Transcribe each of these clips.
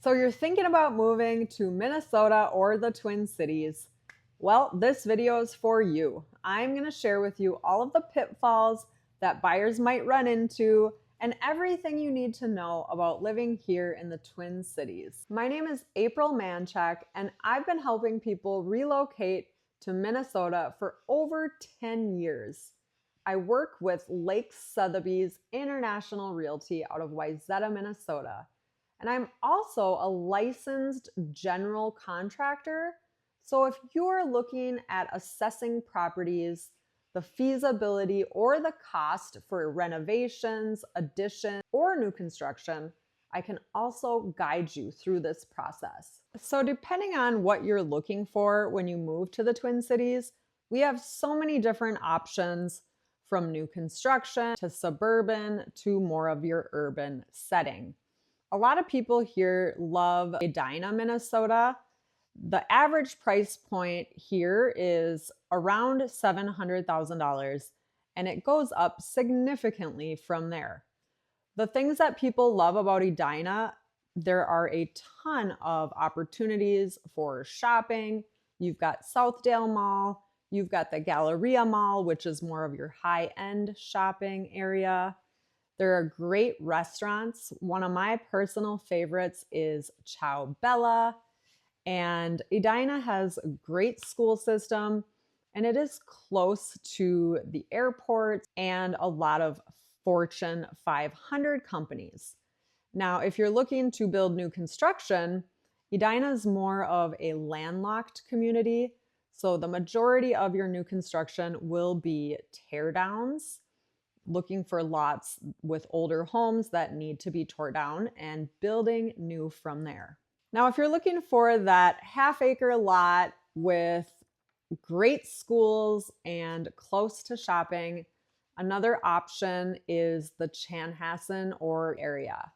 So you're thinking about moving to Minnesota or the Twin Cities. Well, this video is for you. I'm going to share with you all of the pitfalls that buyers might run into and everything you need to know about living here in the Twin Cities. My name is April Manchak, and I've been helping people relocate to Minnesota for over 10 years. I work with Lake Sotheby's International Realty out of Wayzata, Minnesota. And I'm also a licensed general contractor. So if you're looking at assessing properties, the feasibility or the cost for renovations, addition, or new construction, I can also guide you through this process. So depending on what you're looking for when you move to the Twin Cities, we have so many different options, from new construction to suburban to more of your urban setting. A lot of people here love Edina, Minnesota. The average price point here is around $700,000, and it goes up significantly from there. The things that people love about Edina, there are a ton of opportunities for shopping. You've got Southdale Mall, you've got the Galleria Mall, which is more of your high-end shopping area. There are great restaurants. One of my personal favorites is Ciao Bella. And Edina has a great school system, and it is close to the airport and a lot of Fortune 500 companies. Now, if you're looking to build new construction, Edina is more of a landlocked community. So the majority of your new construction will be tear downs, looking for lots with older homes that need to be torn down and building new from there. Now, if you're looking for that half-acre lot with great schools and close to shopping, another option is the Chanhassen or area.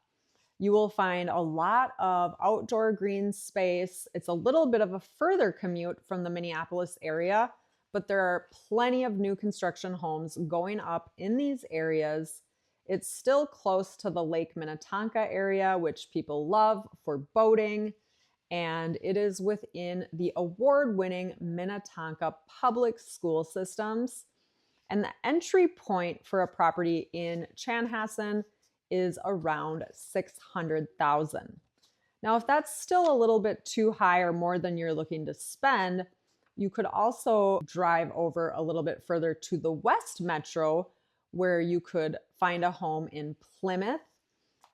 You will find a lot of outdoor green space. It's a little bit of a further commute from the Minneapolis area, but there are plenty of new construction homes going up in these areas. It's still close to the Lake Minnetonka area, which people love for boating, and it is within the award-winning Minnetonka public school systems. And the entry point for a property in Chanhassen is around $600,000. Now, if that's still a little bit too high or more than you're looking to spend, you could also drive over a little bit further to the West Metro, where you could find a home in Plymouth.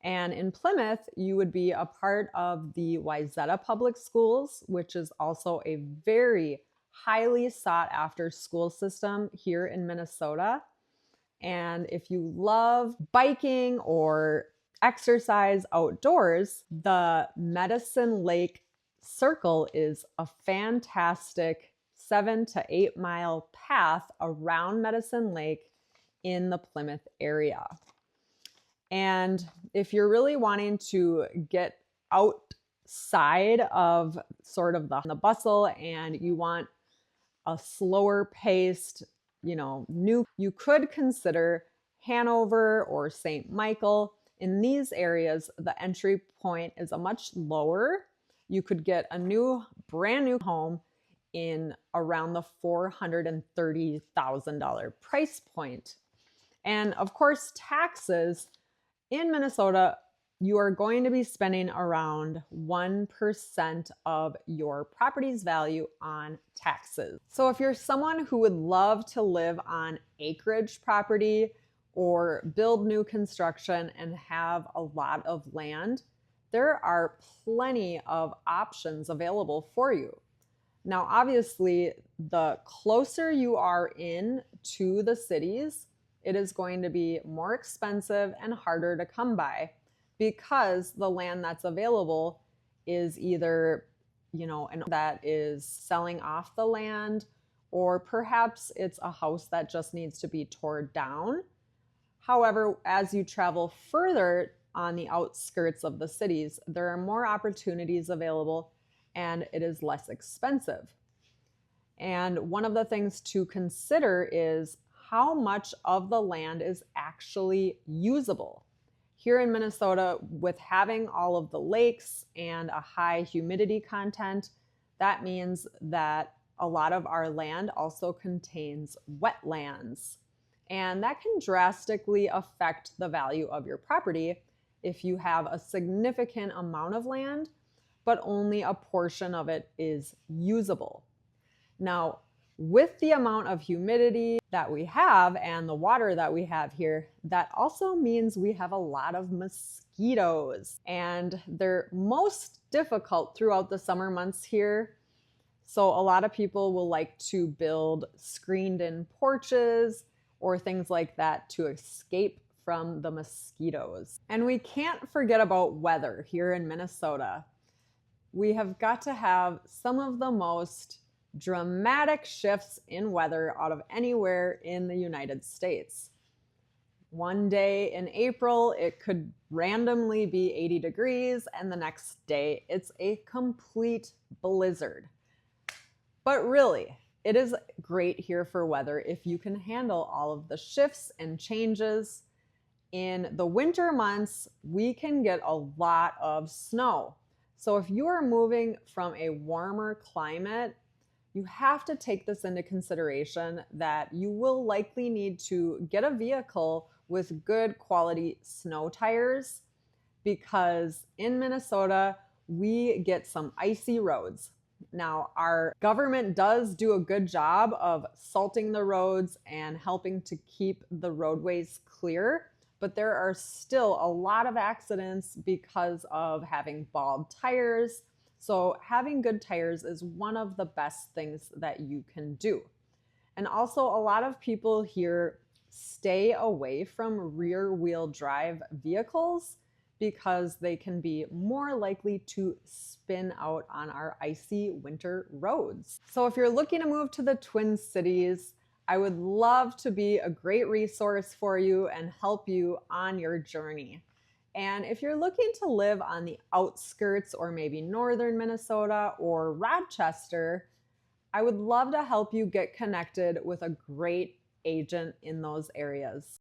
And in Plymouth, you would be a part of the Wayzata Public Schools, which is also a very highly sought after school system here in Minnesota. And if you love biking or exercise outdoors, the Medicine Lake Circle is a fantastic 7 to 8 mile path around Medicine Lake in the Plymouth area. And if you're really wanting to get outside of sort of the bustle and you want a slower paced, you could consider Hanover or St. Michael. In these areas, the entry point is a much lower. You could get a brand new home in around the $430,000 price point. And of course, taxes in Minnesota, you are going to be spending around 1% of your property's value on taxes. So if you're someone who would love to live on acreage property or build new construction and have a lot of land, there are plenty of options available for you. Now, obviously, the closer you are in to the cities, it is going to be more expensive and harder to come by, because the land that's available is either, and that is selling off the land, or perhaps it's a house that just needs to be torn down. However, as you travel further on the outskirts of the cities, there are more opportunities available and it is less expensive. And one of the things to consider is how much of the land is actually usable. Here in Minnesota, with having all of the lakes and a high humidity content, that means that a lot of our land also contains wetlands. And that can drastically affect the value of your property if you have a significant amount of land, but only a portion of it is usable. Now, with the amount of humidity that we have and the water that we have here, that also means we have a lot of mosquitoes, and they're most difficult throughout the summer months here. So a lot of people will like to build screened-in porches or things like that to escape from the mosquitoes. And we can't forget about weather here in Minnesota. We have got to have some of the most dramatic shifts in weather out of anywhere in the United States. One day in April, it could randomly be 80 degrees, and the next day it's a complete blizzard. But really, it is great here for weather if you can handle all of the shifts and changes. In the winter months, we can get a lot of snow. So if you are moving from a warmer climate, you have to take this into consideration that you will likely need to get a vehicle with good quality snow tires, because in Minnesota, we get some icy roads. Now, our government does do a good job of salting the roads and helping to keep the roadways clear, but there are still a lot of accidents because of having bald tires. So having good tires is one of the best things that you can do. And also, a lot of people here stay away from rear-wheel drive vehicles because they can be more likely to spin out on our icy winter roads. So if you're looking to move to the Twin Cities, I would love to be a great resource for you and help you on your journey. And if you're looking to live on the outskirts or maybe northern Minnesota or Rochester, I would love to help you get connected with a great agent in those areas.